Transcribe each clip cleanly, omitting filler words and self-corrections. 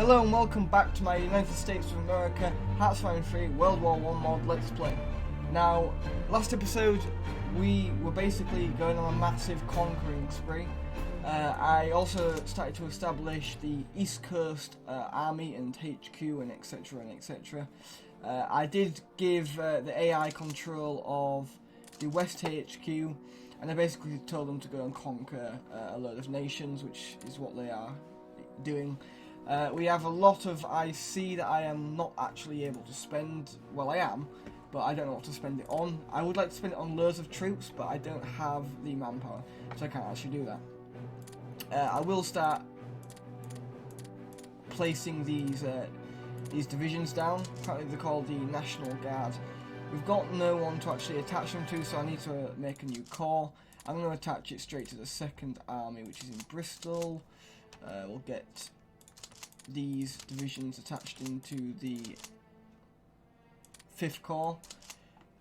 Hello and welcome back to my United States of America Haswell 3 World War I mod Let's Play. Now, last episode we were basically going on a massive conquering spree. I also started to establish the East Coast army and HQ and etc. and etc. I did give the AI control of the West HQ, and I basically told them to go and conquer a load of nations, which is what they are doing. We have a lot of IC that I am not actually able to spend. Well, I am, but I don't know what to spend it on. I would like to spend it on loads of troops, but I don't have the manpower, so I can't actually do that. I will start placing these divisions down. Apparently they're called the National Guard. We've got no one to actually attach them to, so I need to make a new corps. I'm going to attach it straight to the 2nd Army, which is in Bristol. We'll get these divisions attached into the 5th Corps,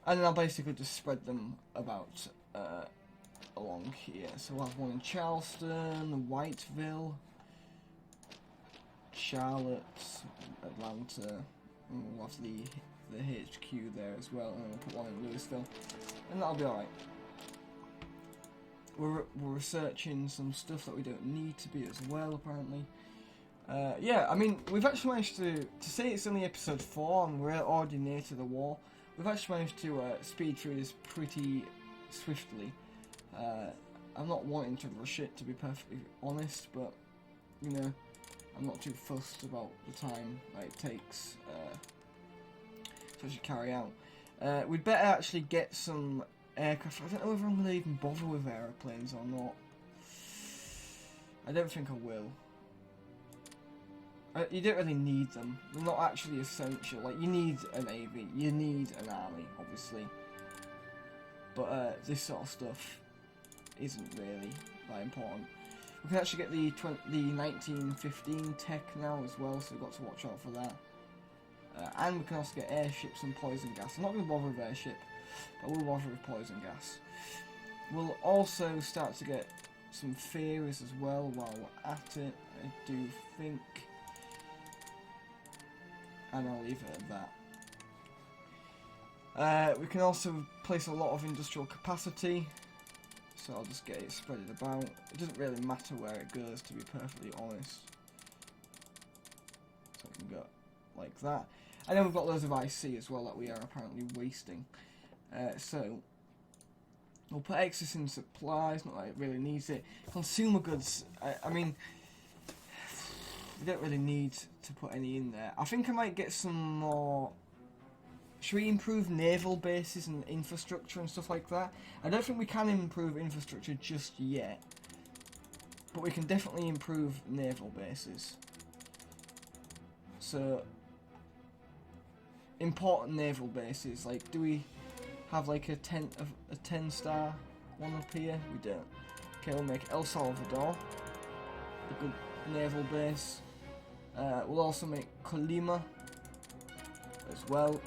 and then I'll basically just spread them about along here. So we'll have one in Charleston, Whiteville, Charlotte, Atlanta, and we'll have the HQ there as well, and we'll put one in Louisville, and that'll be alright. We're researching some stuff that we don't need to be as well, apparently. Yeah, I mean, we've actually managed to say it's only episode 4 and we're already near to the war. We've actually managed to speed through this pretty swiftly. I'm not wanting to rush it, to be perfectly honest, but, you know, I'm not too fussed about the time that it takes to actually carry out. We'd better actually get some aircraft. I don't know if I'm going to even bother with aeroplanes or not. I don't think I will. You don't really need them. They're not actually essential. Like, you need an AV, you need an army, obviously. But this sort of stuff isn't really that important. We can actually get the 1915 tech now as well, so we've got to watch out for that. And we can also get airships and poison gas. I'm not going to bother with airship, but I will bother with poison gas. We'll also start to get some theories as well while we're at it, I do think. And I'll leave it at that. We can also place a lot of industrial capacity, so I'll just get it spread about. It doesn't really matter where it goes, to be perfectly honest. So we can go like that. And then we've got loads of IC as well that we are apparently wasting. So we'll put excess in supplies, not that it really needs it. Consumer goods, I mean, we don't really need to put any in there. I think I might get some more. Should we improve naval bases and infrastructure and stuff like that? I don't think we can improve infrastructure just yet, but we can definitely improve naval bases. So, important naval bases. Like, do we have like a 10-star one up here? We don't. Okay, we'll make El Salvador a good naval base. We'll also make Colima as well.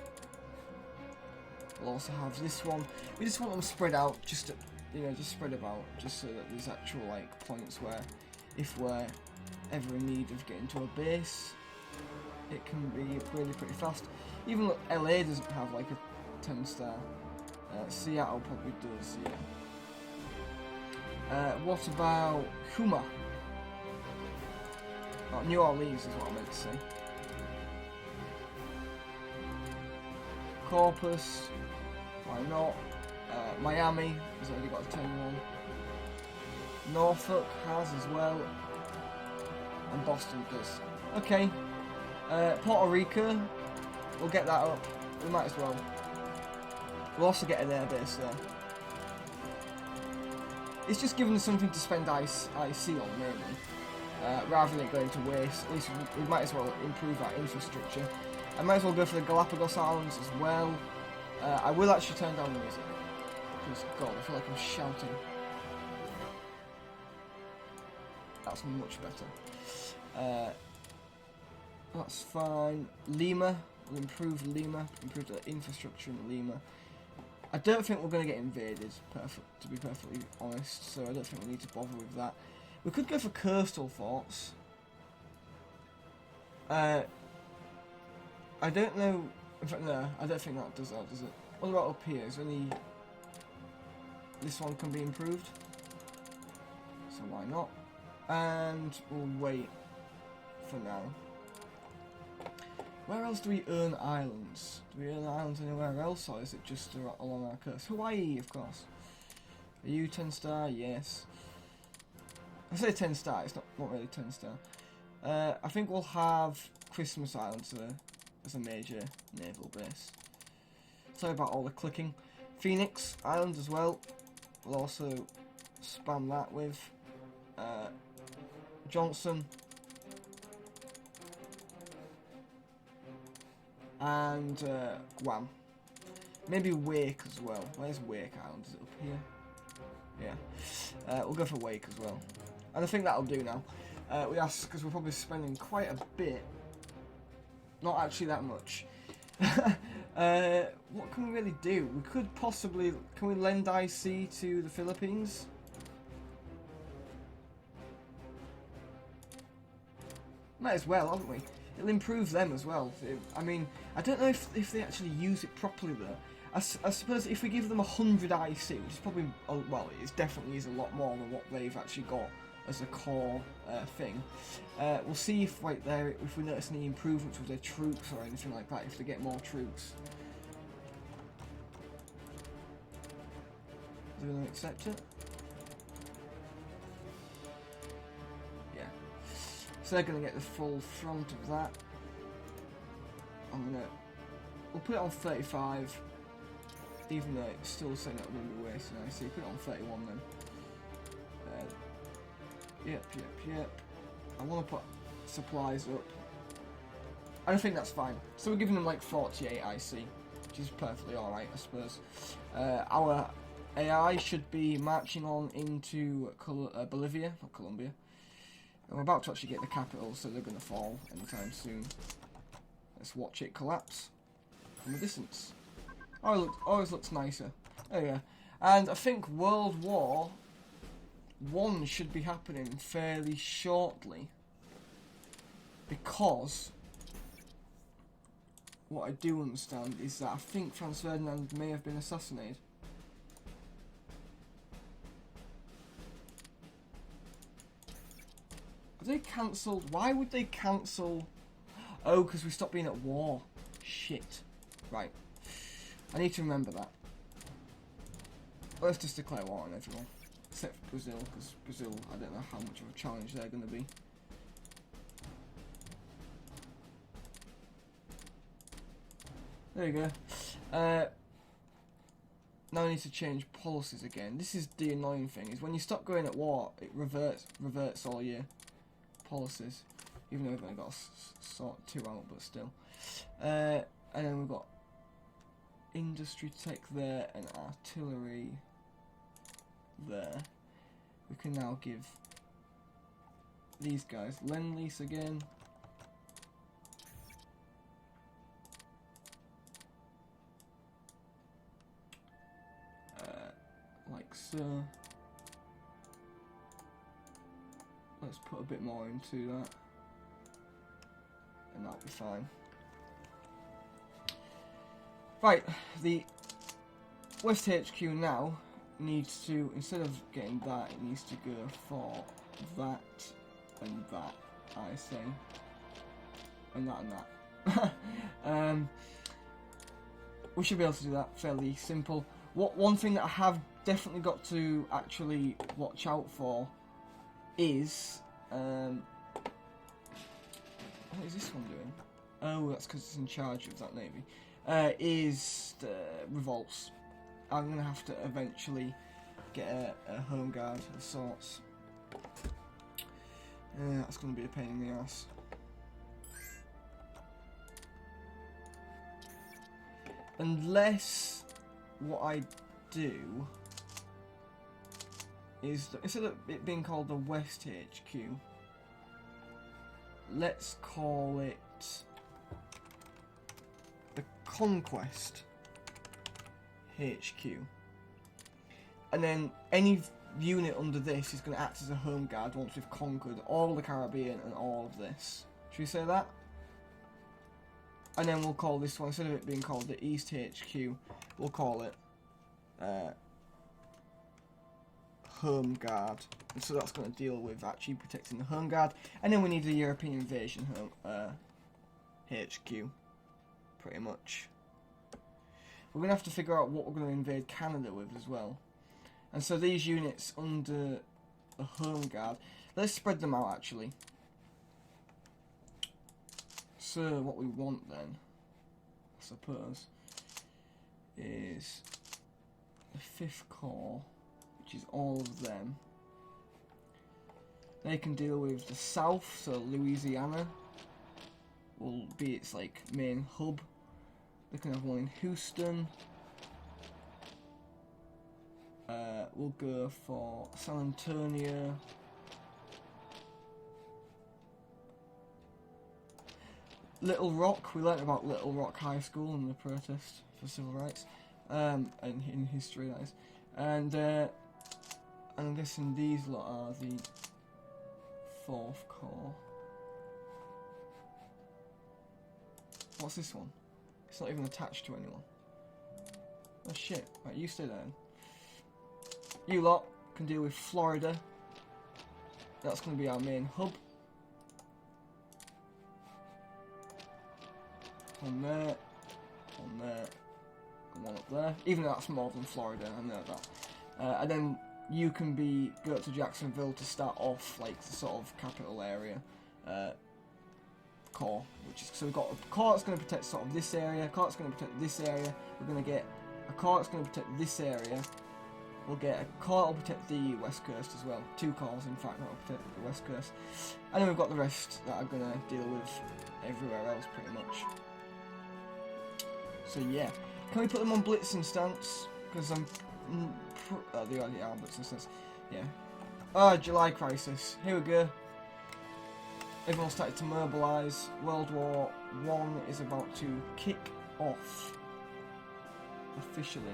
We'll also have this one. We just want them spread out, just to, just spread about, just so that there's actual like points where, if we're ever in need of getting to a base, it can be really pretty fast. Even look, LA doesn't have like a 10-star. Seattle probably does, yeah. What about Huma? Oh, New Orleans is what I meant to say. Corpus, why not? Miami has already got a 10-1. Norfolk has as well. And Boston does. Okay. Puerto Rico, we'll get that up. We might as well. We'll also get an airbase there. It's just giving us something to spend IC on, mainly. Rather than it going to waste. At least we might as well improve our infrastructure. I might as well go for the Galapagos Islands as well. I will actually turn down the music, because God, I feel like I'm shouting. That's much better. That's fine. Lima, we'll improve Lima, improve the infrastructure in Lima. I don't think we're going to get invaded, to be perfectly honest, so I don't think we need to bother with that. We could go for coastal forts. I don't know. In fact, no, I don't think that does that, does it? What about up here? Is there any? This one can be improved, so why not? And we'll wait for now. Where else do we earn islands? Do we earn islands anywhere else, or is it just along our coast? Hawaii, of course. Are you 10 star? Yes. I say 10 star, it's not really 10 star. I think we'll have Christmas Island as a major naval base. Sorry about all the clicking. Phoenix Island as well. We'll also spam that with Johnson. And Guam. Maybe Wake as well. Where's Wake Island? Is it up here? Yeah. We'll go for Wake as well. And I think that'll do now. We ask because we're probably spending quite a bit. Not actually that much. What can we really do? We could possibly... Can we lend IC to the Philippines? Might as well, haven't we? It'll improve them as well. I mean, I don't know if they actually use it properly though. I suppose if we give them 100 IC, which is probably... well, it definitely is a lot more than what they've actually got as a core thing. We'll see if if we notice any improvements with their troops or anything like that, if they get more troops. Are they going to accept it? Yeah. So they're going to get the full front of that. We'll put it on 35, even though it's still saying that we're going to be wasting IC. Put it on 31 then. Yep. I want to put supplies up. I don't think that's fine. So we're giving them like 48 IC, which is perfectly alright, I suppose. Our AI should be marching on into Bolivia, not Colombia. And we're about to actually get the capital, so they're going to fall anytime soon. Let's watch it collapse from a distance. Oh, it always looks nicer. There we go. And I think World War I should be happening fairly shortly, because what I do understand is that I think Franz Ferdinand may have been assassinated. Have they cancelled? Why would they cancel? Oh, because we stopped being at war. Shit. Right. I need to remember that. Let's just declare war on everyone. Except for Brazil, because Brazil, I don't know how much of a challenge they're going to be. There you go. Now I need to change policies again. This is the annoying thing, is when you stop going at war, it reverts all your policies. Even though we've only got sort 2 out, but still. And then we've got industry tech there and artillery there. We can now give these guys Lend-Lease again. Like so. Let's put a bit more into that, and that'll be fine. Right, the West HQ now needs to, instead of getting that, it needs to go for that and that, I say. And that and that. We should be able to do that fairly simple. One thing that I have definitely got to actually watch out for is... what is this one doing? Oh, that's because it's in charge of that navy. Is the revolts. I'm going to have to eventually get a home guard of sorts. That's going to be a pain in the ass. Unless what I do is, instead of it being called the West HQ, let's call it the Conquest HQ. And then any unit under this is going to act as a home guard once we've conquered all the Caribbean and all of this. Should we say that? And then we'll call this one, instead of it being called the East HQ, we'll call it Home Guard. And so that's going to deal with actually protecting the Home Guard. And then we need the European Invasion HQ, pretty much. We're going to have to figure out what we're going to invade Canada with as well. And so these units under the Home Guard, let's spread them out actually. So what we want then, I suppose, is the 5th Corps, which is all of them. They can deal with the South, so Louisiana will be its like main hub. They can have one in Houston. We'll go for San Antonio. Little Rock, we learnt about Little Rock High School in the protest for civil rights, and in history that is. And I'm guessing these lot are the 4th Corps. What's this one? It's not even attached to anyone. Oh shit, right, you stay there then. You lot can deal with Florida. That's going to be our main hub. One there, and one up there. Even though that's more than Florida, I know that. And then you can go to Jacksonville to start off like the sort of capital area core. So we've got a core that's going to protect sort of this area, a core that's going to protect this area. We're going to get a core that's going to protect this area. We'll get a core that will protect the west coast as well. 2 cores, in fact, that will protect the west coast. And then we've got the rest that are going to deal with everywhere else, pretty much. So yeah, can we put them on blitzing stance? Because they already are blitzing stance. Yeah. July Crisis. Here we go. Everyone started to mobilise. World War I is about to kick off officially.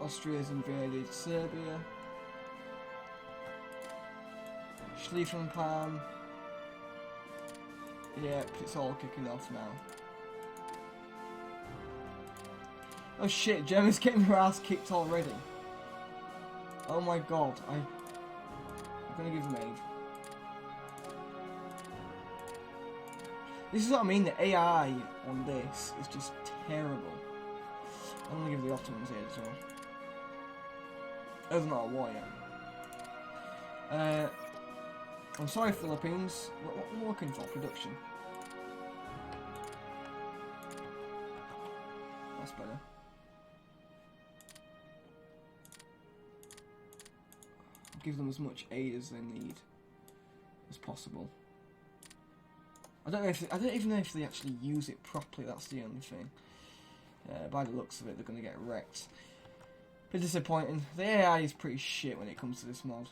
Austria's invaded Serbia. Schlieffenplan. Yep, it's all kicking off now. Oh shit, Germany's getting her ass kicked already. Oh my god, I'm gonna give them aid. This is what I mean, the AI on this is just terrible. I'm gonna give the Ottomans aid as well. There's not a war yet. I'm sorry, Philippines. What are we looking for? Production. That's better. Give them as much aid as they need as possible. I don't even know if they actually use it properly. That's the only thing. By the looks of it, they're going to get wrecked. Bit disappointing. The AI is pretty shit when it comes to this mod.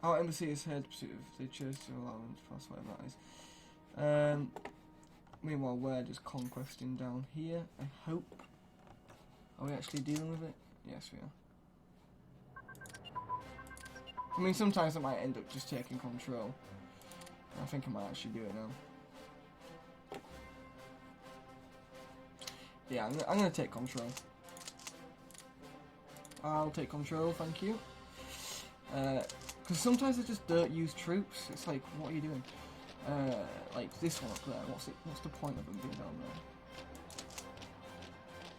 Our embassy has heard pursuit if they chose to allow them to pass, whatever that is. Meanwhile, we're just conquesting down here, I hope. Are we actually dealing with it? Yes, we are. I mean, sometimes I might end up just taking control. I think I might actually do it now. Yeah, I'm gonna take control. I'll take control, thank you. Because sometimes I just don't use troops. It's like, what are you doing? Like this one up there. What's the point of them being down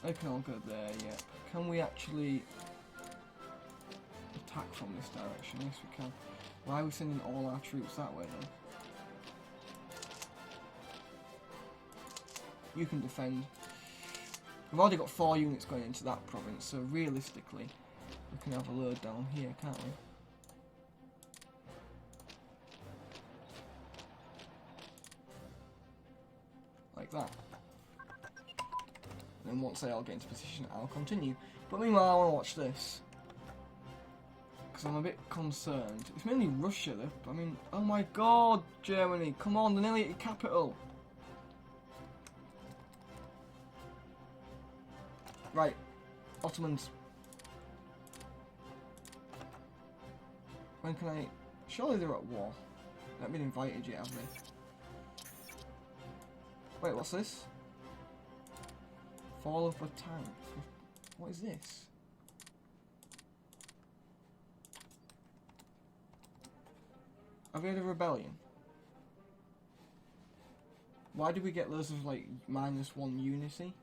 there? They can all go there. Yeah. Can we actually attack from this direction? Yes, we can. Why are we sending all our troops that way then? You can defend. We've already got 4 units going into that province, so realistically, we can have a load down here, can't we? Like that. And then once they all get into position, I'll continue. But meanwhile, I want to watch this. Because I'm a bit concerned. It's mainly Russia, though. I mean, oh my god, Germany, come on, they're nearly at your capital. Right, Ottomans. When can I Surely they're at war. They haven't been invited yet, have they? Wait, what's this? Fall of a tank. What is this? Have we had a rebellion? Why do we get loads of like -1 unity?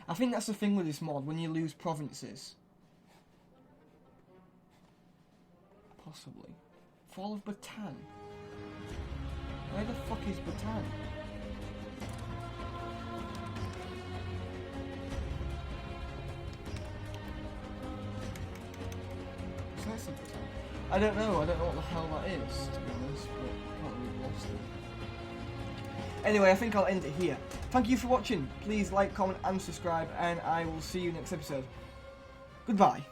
I think that's the thing with this mod, when you lose provinces. Possibly. Fall of Bataan. Where the fuck is Bataan? So that's a Bataan. I don't know what the hell that is, to be honest, but I can't really lost it. Anyway, I think I'll end it here. Thank you for watching. Please like, comment and subscribe, and I will see you next episode. Goodbye.